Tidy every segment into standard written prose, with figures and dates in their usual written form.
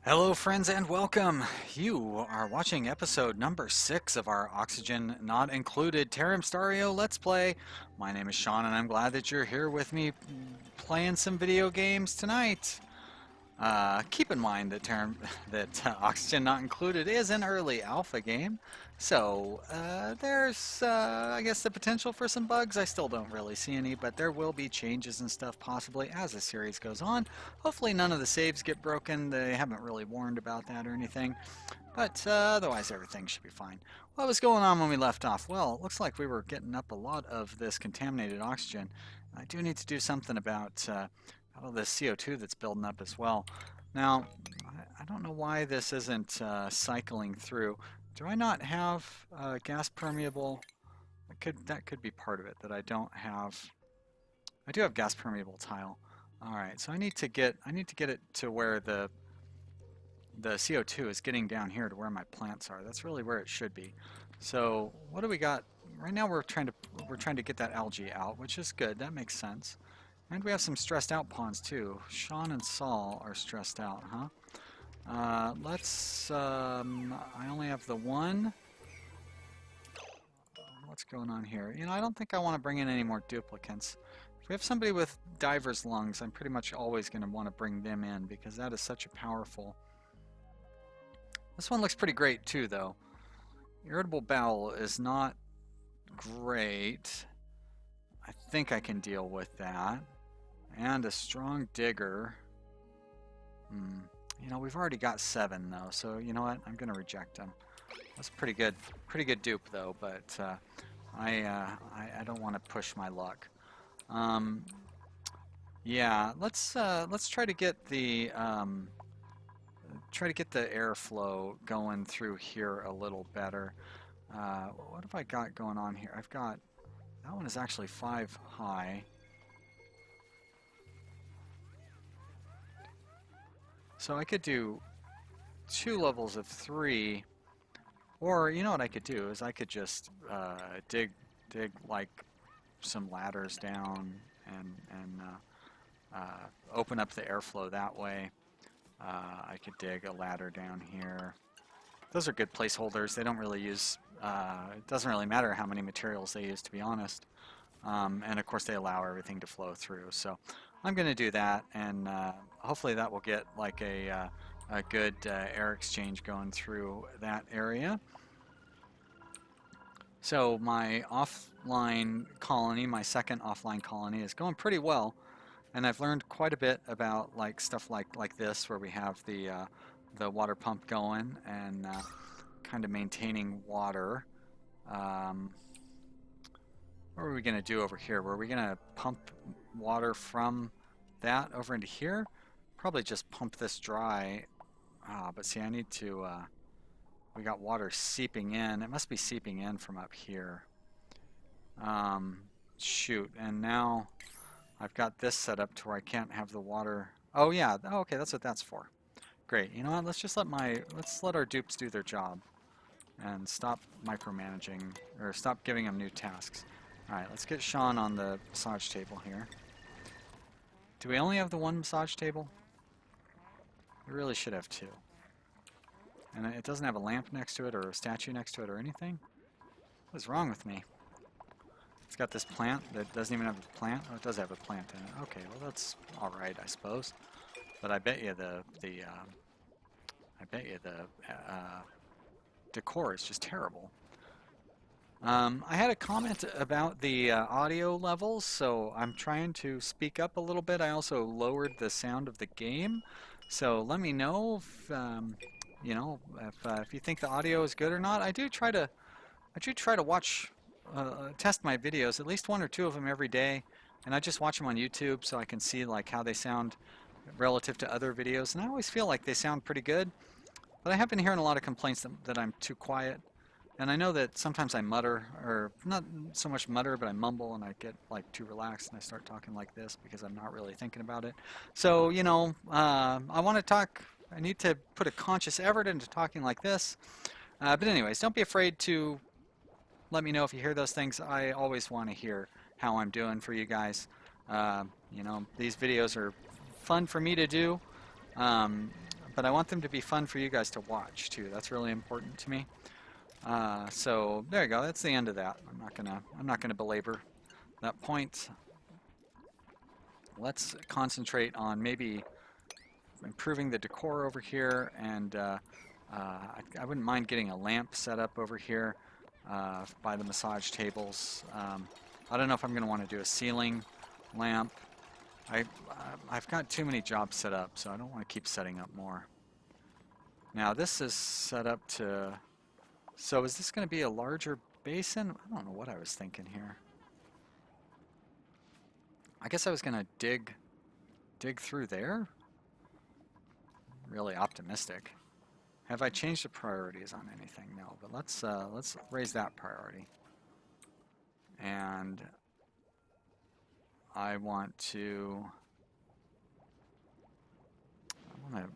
Hello, friends, and welcome. You are watching episode number 6 of our Oxygen Not Included Terrimstario Let's Play. My name is Sean, and I'm glad that you're here with me playing some video games tonight. Keep in mind that Oxygen Not Included is an early alpha game, so there's, I guess, the potential for some bugs. I still don't really see any, but there will be changes and stuff possibly as the series goes on. Hopefully none of the saves get broken. They haven't really warned about that or anything, but otherwise everything should be fine. What was going on when we left off? Well, it looks like we were getting up a lot of this contaminated oxygen. I do need to do something about all this CO2 that's building up as well. Now, I don't know why this isn't cycling through. Do I not have gas permeable? That could be part of it, that I don't have. I do have gas permeable tile. All right, so I need to get it to where the CO2 is getting down here to where my plants are. That's really where it should be. So what do we got? Right now we're trying to get that algae out, which is good. That makes sense. And we have some stressed out pawns too. Sean and Saul are stressed out, huh? I only have the one. What's going on here? You know, I don't think I want to bring in any more duplicants. If we have somebody with diver's lungs, I'm pretty much always going to want to bring them in because that is such a powerful. This one looks pretty great too, though. Irritable bowel is not great. I think I can deal with that. And a strong digger. You know, we've already got 7 though, so you know what? I'm gonna reject them. That's pretty good dupe though, but I don't want to push my luck. Yeah, let's try to get the airflow going through here a little better. What have I got going on here? I've got that one is actually 5 high. So I could do 2 levels of 3, or you know what I could do is I could just dig like some ladders down and open up the airflow that way. I could dig a ladder down here. Those are good placeholders. They don't really use. It doesn't really matter how many materials they use, to be honest. And of course, they allow everything to flow through. So I'm going to do that, and hopefully that will get like a good air exchange going through that area. So my offline colony, my second offline colony, is going pretty well, and I've learned quite a bit about like stuff like this, where we have the water pump going and kind of maintaining water. What are we going to do over here? Were we going to pump water from that over into here? Probably just pump this dry. But see, I need to, we got water seeping in. It must be seeping in from up here. Shoot, and now I've got this set up to where I can't have the water. Oh yeah, okay, that's what that's for. Great, you know what, let's let our dupes do their job and stop micromanaging, or stop giving them new tasks. Alright, let's get Sean on the massage table here. Do we only have the one massage table? We really should have 2. And it doesn't have a lamp next to it or a statue next to it or anything? What is wrong with me? It's got this plant that doesn't even have a plant. Oh, it does have a plant in it. Okay, well that's alright, I suppose. But I bet you the decor is just terrible. I had a comment about the audio levels, so I'm trying to speak up a little bit. I also lowered the sound of the game, so let me know if you know if you think the audio is good or not. I do try to watch test my videos, at least 1 or 2 of them every day, and I just watch them on YouTube so I can see like how they sound relative to other videos, and I always feel like they sound pretty good. But I have been hearing a lot of complaints that I'm too quiet. And I know that sometimes I mutter, or not so much mutter, but I mumble and I get like too relaxed and I start talking like this because I'm not really thinking about it. So, you know, I want to talk, I need to put a conscious effort into talking like this. But anyways, don't be afraid to let me know if you hear those things. I always want to hear how I'm doing for you guys. You know, these videos are fun for me to do. but I want them to be fun for you guys to watch too. That's really important to me. So there you go. That's the end of that. I'm not gonna belabor that point. Let's concentrate on maybe improving the decor over here, and I wouldn't mind getting a lamp set up over here by the massage tables. I don't know if I'm going to want to do a ceiling lamp. I've got too many jobs set up, so I don't want to keep setting up more. Now this is set up to... So is this going to be a larger basin? I don't know what I was thinking here. I guess I was going to dig through there. Really optimistic. Have I changed the priorities on anything? No, but let's raise that priority. And I want to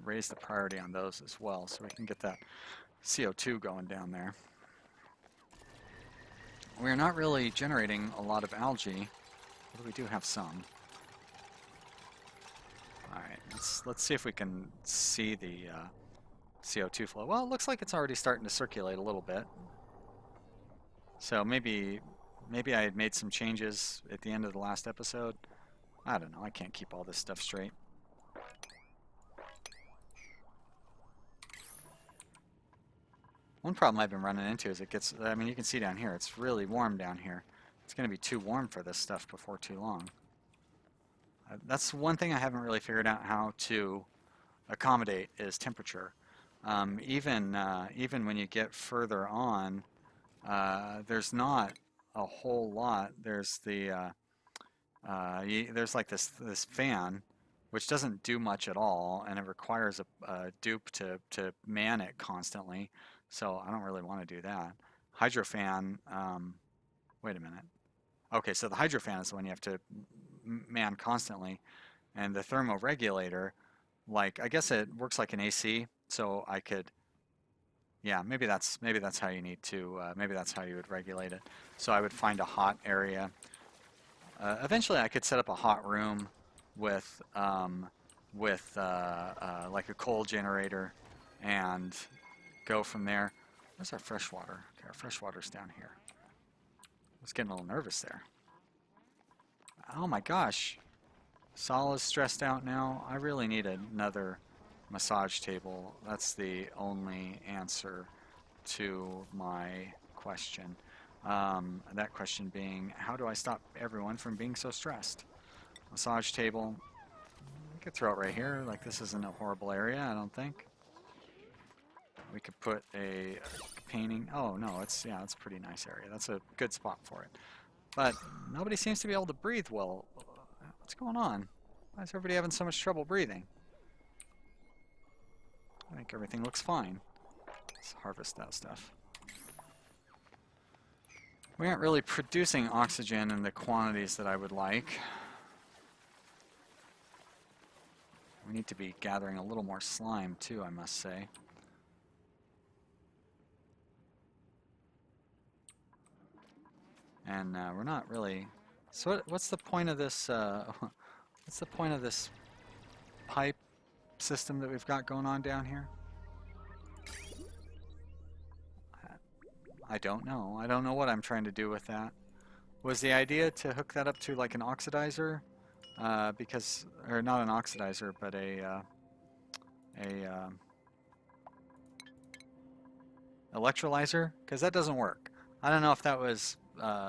raise the priority on those as well, so we can get that CO2 going down there. We're not really generating a lot of algae, but we do have some. Alright, let's see if we can see the CO2 flow. Well, it looks like it's already starting to circulate a little bit. So maybe I had made some changes at the end of the last episode. I don't know, I can't keep all this stuff straight. One problem I've been running into is it gets, I mean, you can see down here, it's really warm down here. It's going to be too warm for this stuff before too long. That's one thing I haven't really figured out how to accommodate is temperature. Even when you get further on, there's not a whole lot. There's the there's like this fan, which doesn't do much at all, and it requires a dupe to man it constantly. So I don't really want to do that. Hydrofan. Wait a minute. Okay, so the hydrofan is the one you have to man constantly, and the thermoregulator, like, I guess it works like an AC, so I could, yeah, maybe that's how you need to, maybe that's how you would regulate it. So I would find a hot area. Eventually I could set up a hot room with like a coal generator and go from there. Where's our fresh water? Okay, our fresh water's down here. I was getting a little nervous there. Oh my gosh. Sol is stressed out now. I really need another massage table. That's the only answer to my question. That question being, how do I stop everyone from being so stressed? Massage table. We could throw it right here. Like, this isn't a horrible area, I don't think. We could put a painting. Oh no, it's a pretty nice area. That's a good spot for it. But nobody seems to be able to breathe well. What's going on? Why is everybody having so much trouble breathing? I think everything looks fine. Let's harvest that stuff. We aren't really producing oxygen in the quantities that I would like. We need to be gathering a little more slime too, I must say. And we're not really... So what's the point of this... what's the point of this pipe system that we've got going on down here? I don't know. I don't know what I'm trying to do with that. Was the idea to hook that up to like an oxidizer? Because... Or not an oxidizer, but a electrolyzer? Because that doesn't work. I don't know if that was...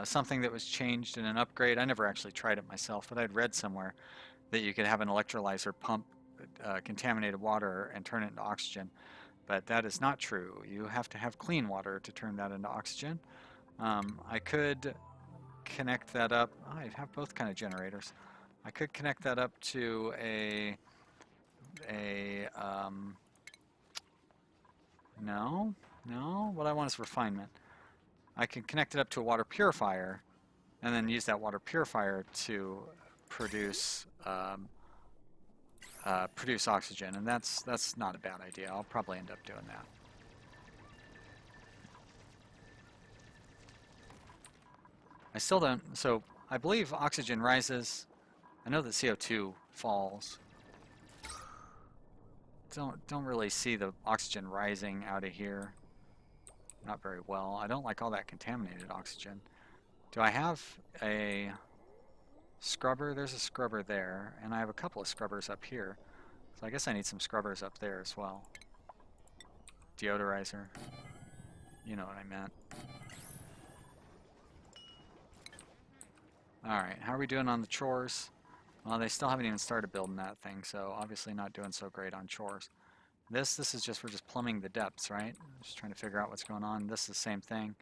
something that was changed in an upgrade. I never actually tried it myself, but I'd read somewhere that you could have an electrolyzer pump contaminated water and turn it into oxygen. But that is not true. You have to have clean water to turn that into oxygen. I could connect that up. Oh, I have both kind of generators. I could connect that up to no, what I want is refinement. I can connect it up to a water purifier and then use that water purifier to produce produce oxygen, and that's not a bad idea. I'll probably end up doing that. I still don't, so I believe oxygen rises. I know that CO2 falls. don't really see the oxygen rising out of here. Not very well. I don't like all that contaminated oxygen. Do I have a scrubber? There's a scrubber there, and I have a couple of scrubbers up here. So I guess I need some scrubbers up there as well. Deodorizer. You know what I meant. Alright, how are we doing on the chores? Well, they still haven't even started building that thing, so obviously not doing so great on chores. This is just, we're just plumbing the depths, right? Just trying to figure out what's going on. This is the same thing.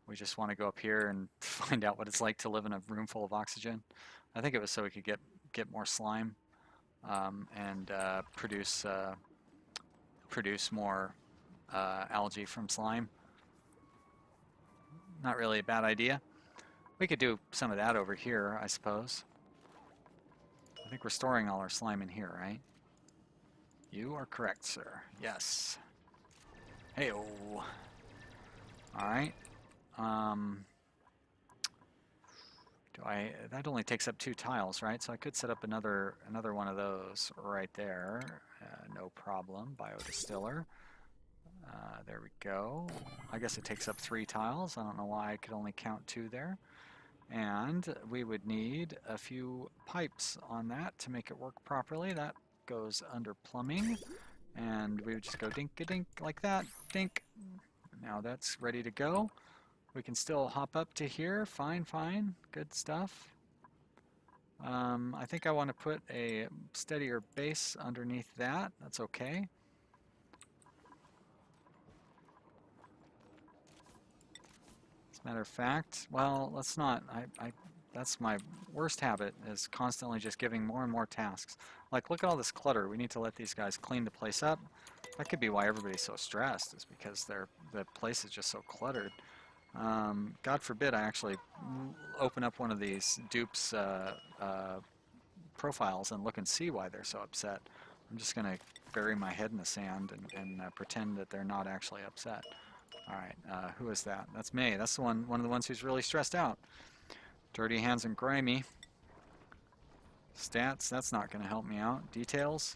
We just want to go up here and find out what it's like to live in a room full of oxygen. I think it was so we could get more slime and produce more algae from slime. Not really a bad idea. We could do some of that over here, I suppose. I think we're storing all our slime in here, right? You are correct, sir. Yes. Hey-oh. Alright. That only takes up 2 tiles, right? So I could set up another one of those right there. No problem. Biodistiller. There we go. I guess it takes up 3 tiles. I don't know why I could only count 2 there. And we would need a few pipes on that to make it work properly. That goes under plumbing. And we would just go dink-a-dink like that. Dink. Now that's ready to go. We can still hop up to here. Fine, fine. Good stuff. I think I want to put a steadier base underneath that. That's okay. As a matter of fact, well, let's not. That's my worst habit, is constantly just giving more and more tasks. Like, look at all this clutter. We need to let these guys clean the place up. That could be why everybody's so stressed, is because the place is just so cluttered. God forbid I actually open up one of these dupes profiles and look and see why they're so upset. I'm just going to bury my head in the sand and pretend that they're not actually upset. Alright, who is that? That's me. That's one of the ones who's really stressed out. Dirty hands and grimy. Stats, that's not going to help me out. Details?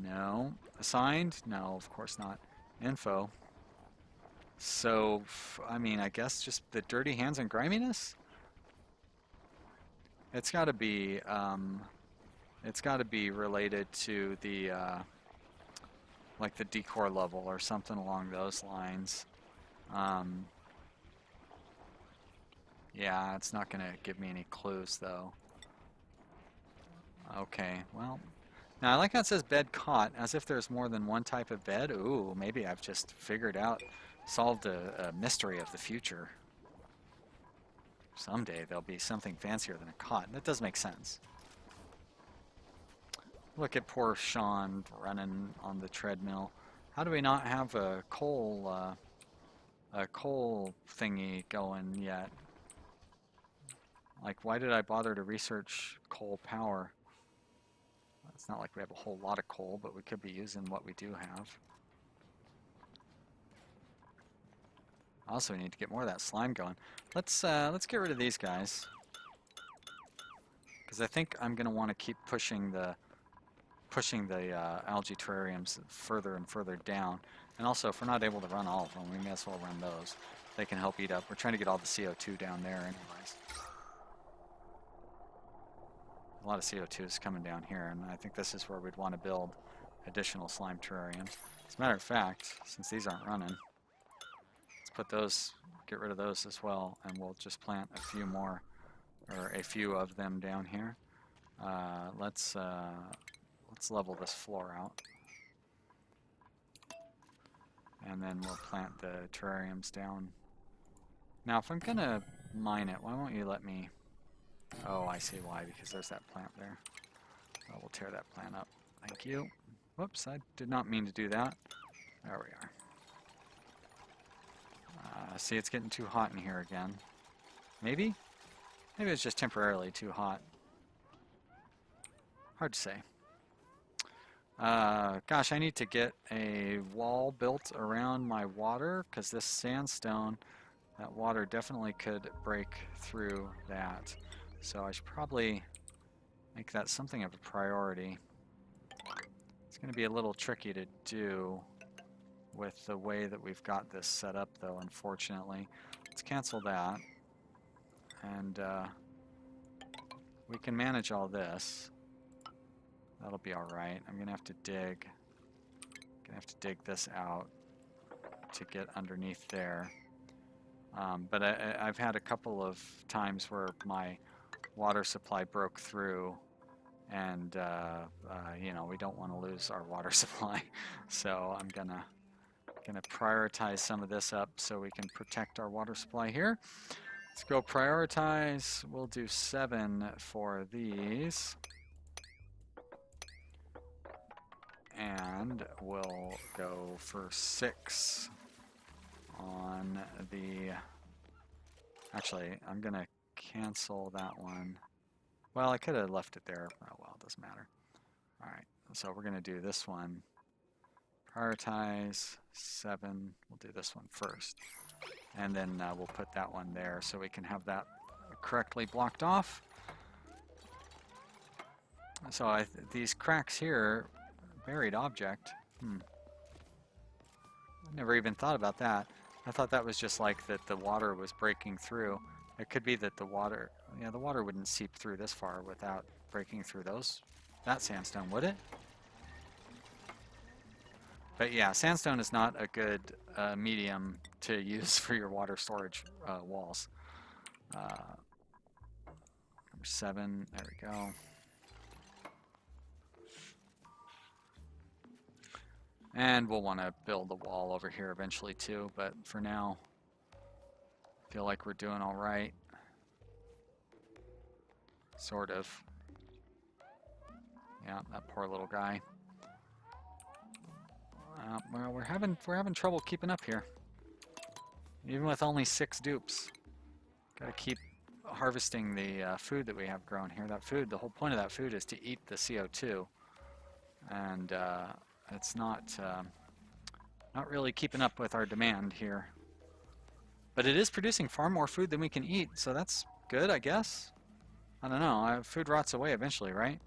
No. Assigned? No, of course not. Info. So, I mean, I guess just the dirty hands and griminess? It's got to be related to the, like the decor level or something along those lines. Yeah, it's not going to give me any clues, though. Okay, well, now I like how it says bed caught, as if there's more than one type of bed. Ooh, maybe I've just solved a mystery of the future. Someday there'll be something fancier than a cot. That does make sense. Look at poor Sean running on the treadmill. How do we not have a coal thingy going yet? Like, why did I bother to research coal power? It's not like we have a whole lot of coal, but we could be using what we do have. Also, we need to get more of that slime going. Let's get rid of these guys, because I think I'm going to want to keep pushing the algae terrariums further and further down. And also, if we're not able to run all of them, we may as well run those. They can help eat up. We're trying to get all the CO2 down there anyways. A lot of CO2 is coming down here, and I think this is where we'd want to build additional slime terrariums. As a matter of fact, since these aren't running, let's put those, get rid of those as well, and we'll just plant a few more, or a few of them down here. Let's level this floor out, and then we'll plant the terrariums down. Now, if I'm gonna mine it, why won't you let me? Oh, I see why, because there's that plant there. Oh, we'll tear that plant up. Thank you. Whoops, I did not mean to do that. There we are. See, it's getting too hot in here again. Maybe? Maybe it's just temporarily too hot. Hard to say. Gosh, I need to get a wall built around my water, because this sandstone, that water definitely could break through that. So I should probably make that something of a priority. It's going to be a little tricky to do with the way that we've got this set up, though, unfortunately. Let's cancel that. And we can manage all this. That'll be all right. I'm going to have to dig. Going to have to dig this out to get underneath there. But I've had a couple of times where my water supply broke through, and you know, we don't want to lose our water supply. So I'm gonna prioritize some of this up so we can protect our water supply here. Let's go prioritize. We'll do 7 for these. And we'll go for 6 on the... Actually, I'm going to cancel that one. Well, I could have left it there. Oh, well, it doesn't matter. All right, so we're going to do this one. Prioritize 7. We'll do this one first. And then we'll put that one there so we can have that correctly blocked off. So these cracks here, buried object. I never even thought about that. I thought that was just like that the water was breaking through. It could be that the water, yeah, the water wouldn't seep through this far without breaking through that sandstone, would it? But yeah, sandstone is not a good medium to use for your water storage walls. Number 7, there we go. And we'll want to build the wall over here eventually too, but for now, I feel like we're doing all right. Sort of. Yeah, that poor little guy. Well, we're having trouble keeping up here. Even with only 6 dupes. Gotta keep harvesting the food that we have grown here. That food, the whole point of that food is to eat the CO2. And it's not really keeping up with our demand here. But it is producing far more food than we can eat, so that's good, I guess. I don't know. Food rots away eventually, right?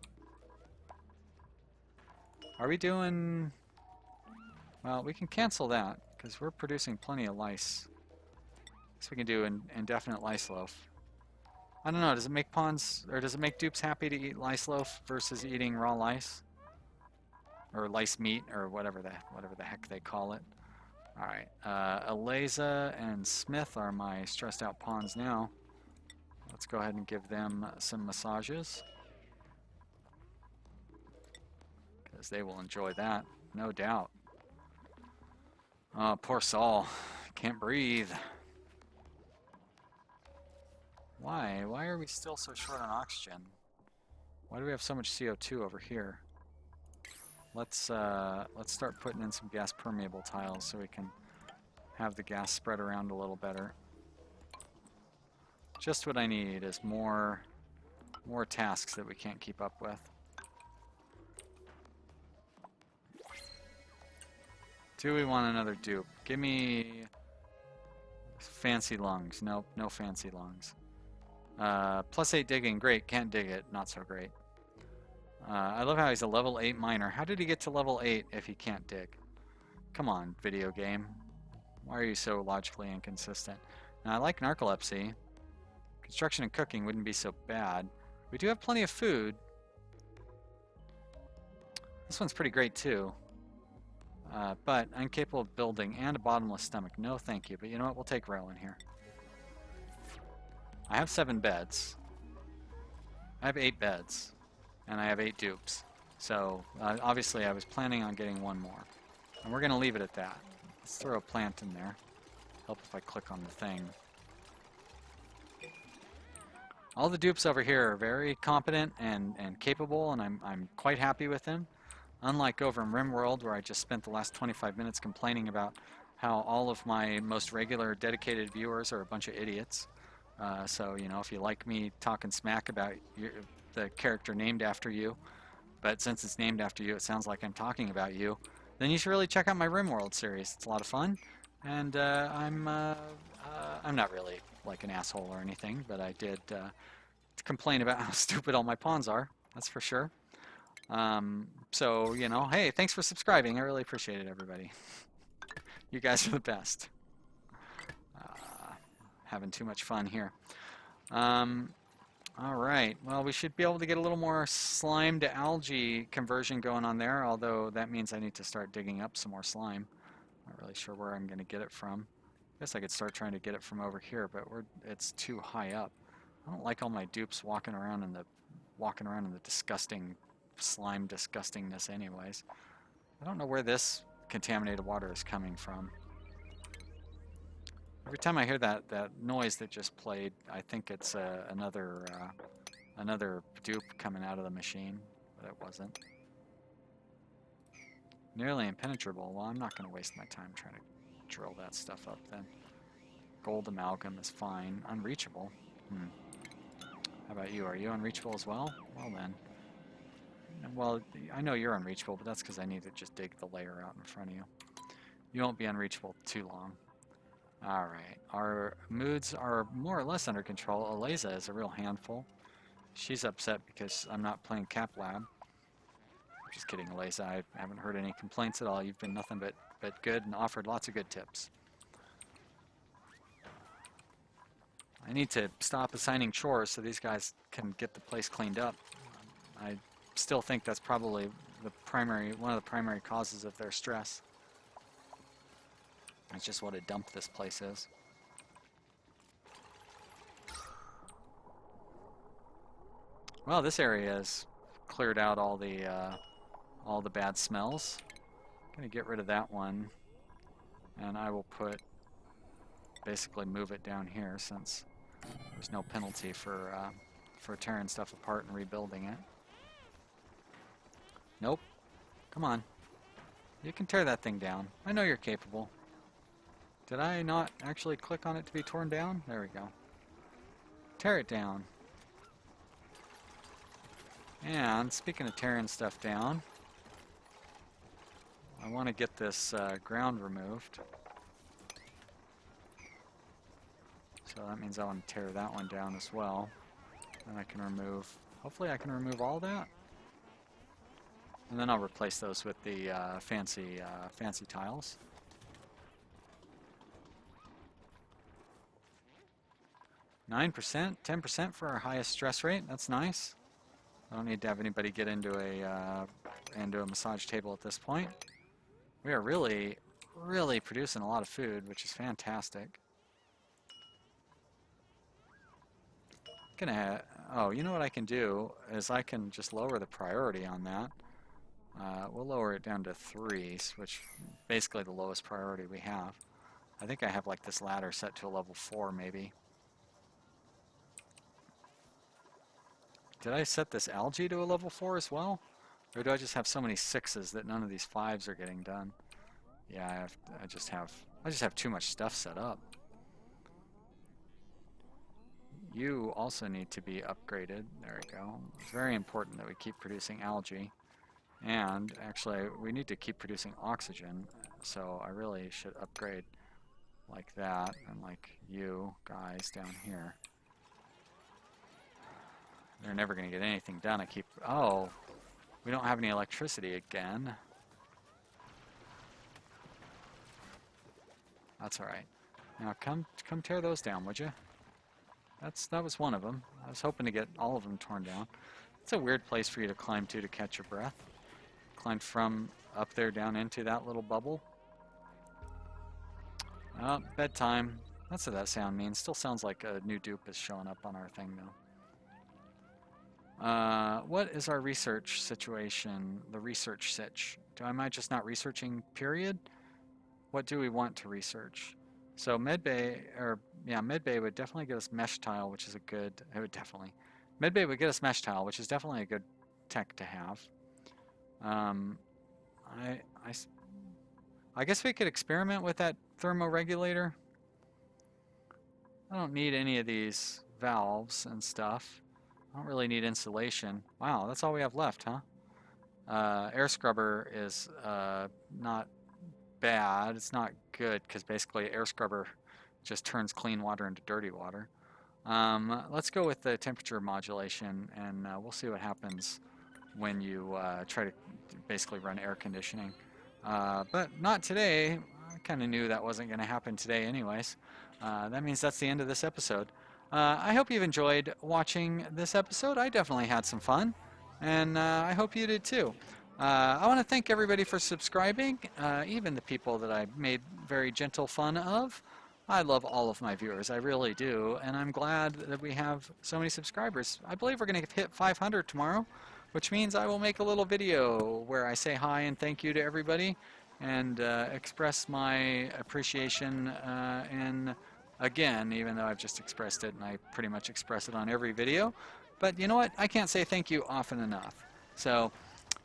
Are we doing... Well, we can cancel that, because we're producing plenty of lice. So we can do an indefinite lice loaf. I don't know, does it make pawns, or does it make dupes happy to eat lice loaf versus eating raw lice? Or lice meat, or whatever the heck they call it. Alright, Eliza and Smith are my stressed out pawns now. Let's go ahead and give them some massages. Because they will enjoy that, no doubt. Oh, poor Saul. Can't breathe. Why? Why are we still so short on oxygen? Why do we have so much CO2 over here? Let's start putting in some gas permeable tiles so we can have the gas spread around a little better. Just what I need is more tasks that we can't keep up with. Do we want another dupe? Give me fancy lungs. Nope, no fancy lungs. +8 digging, great. Can't dig it, not so great. I love how he's a level 8 miner. How did he get to level 8 if he can't dig? Come on, video game. Why are you so logically inconsistent? Now, I like narcolepsy. Construction and cooking wouldn't be so bad. We do have plenty of food. This one's pretty great too. But incapable of building and a bottomless stomach. No thank you, but you know what? We'll take Rowan here. I have 7 beds. I have 8 beds. And I have 8 dupes. So, obviously I was planning on getting 1 more. And we're going to leave it at that. Let's throw a plant in there. Help if I click on the thing. All the dupes over here are very competent and capable, and I'm quite happy with them. Unlike over in Rimworld, where I just spent the last 25 minutes complaining about how all of my most regular dedicated viewers are a bunch of idiots. So, you know, if you like me talking smack about the character named after you, but since it's named after you, it sounds like I'm talking about you, then you should really check out my Rimworld series. It's a lot of fun, and I'm not really like an asshole or anything, but I did complain about how stupid all my pawns are. That's for sure. So, you know, hey, thanks for subscribing. I really appreciate it, everybody. You guys are the best. Having too much fun here. All right. Well, we should be able to get a little more slime to algae conversion going on there, although that means I need to start digging up some more slime. Not really sure where I'm going to get it from. Guess I could start trying to get it from over here, but it's too high up. I don't like all my dupes walking around in the disgusting slime disgustingness anyways. I don't know where this contaminated water is coming from. Every time I hear that noise that just played, I think it's another dupe coming out of the machine, but it wasn't. Nearly impenetrable. Well, I'm not going to waste my time trying to drill that stuff up then. Gold amalgam is fine. Unreachable. How about you? Are you unreachable as well? Well then. Well, I know you're unreachable, but that's because I need to just dig the layer out in front of you. You won't be unreachable too long. Alright, our moods are more or less under control. Eliza is a real handful. She's upset because I'm not playing Cap Lab. Just kidding, Eliza. I haven't heard any complaints at all. You've been nothing but good and offered lots of good tips. I need to stop assigning chores so these guys can get the place cleaned up. I still think that's probably one of the primary causes of their stress. That's just what a dump this place is. Well, this area has cleared out all the bad smells. I'm gonna get rid of that one, and I will basically move it down here since there's no penalty for tearing stuff apart and rebuilding it. Nope. Come on. You can tear that thing down. I know you're capable. Did I not actually click on it to be torn down? There we go. Tear it down. And speaking of tearing stuff down, I want to get this ground removed. So that means I want to tear that one down as well. And I can remove, hopefully I can remove all that. And then I'll replace those with the fancy tiles. 9%, 10% for our highest stress rate. That's nice. I don't need to have anybody get into a massage table at this point. We are really producing a lot of food, which is fantastic. Oh, you know what I can do is I can just lower the priority on that. We'll lower it down to 3, which basically the lowest priority we have. I think I have like this ladder set to a level 4 maybe. Did I set this algae to a level 4 as well? Or do I just have so many 6s that none of these 5s are getting done? Yeah, I just have too much stuff set up. You also need to be upgraded. There we go. It's very important that we keep producing algae. And actually, we need to keep producing oxygen. So I really should upgrade like that and like you guys down here. They're never going to get anything done. Oh, we don't have any electricity again. That's all right. Now come tear those down, would you? That was one of them. I was hoping to get all of them torn down. It's a weird place for you to climb to catch your breath. Climb from up there down into that little bubble. Oh, bedtime. That's what that sound means. Still sounds like a new dupe is showing up on our thing though. What is our research situation? The research sitch. Am I just not researching, period? What do we want to research? So medbay would definitely get us mesh tile, which is medbay would get us mesh tile, which is definitely a good tech to have. I guess we could experiment with that thermoregulator. I don't need any of these valves and stuff. I don't really need insulation. Wow, that's all we have left, huh? Air scrubber is not bad. It's not good because basically air scrubber just turns clean water into dirty water. Let's go with the temperature modulation and we'll see what happens when you try to basically run air conditioning. But not today. I kind of knew that wasn't going to happen today anyways. That means that's the end of this episode. I hope you've enjoyed watching this episode. I definitely had some fun, and I hope you did too. I want to thank everybody for subscribing, even the people that I made very gentle fun of. I love all of my viewers, I really do, and I'm glad that we have so many subscribers. I believe we're going to hit 500 tomorrow, which means I will make a little video where I say hi and thank you to everybody and express my appreciation and again, even though I've just expressed it and I pretty much express it on every video. But you know what? I can't say thank you often enough. So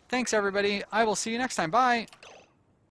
thanks everybody. I will see you next time. Bye.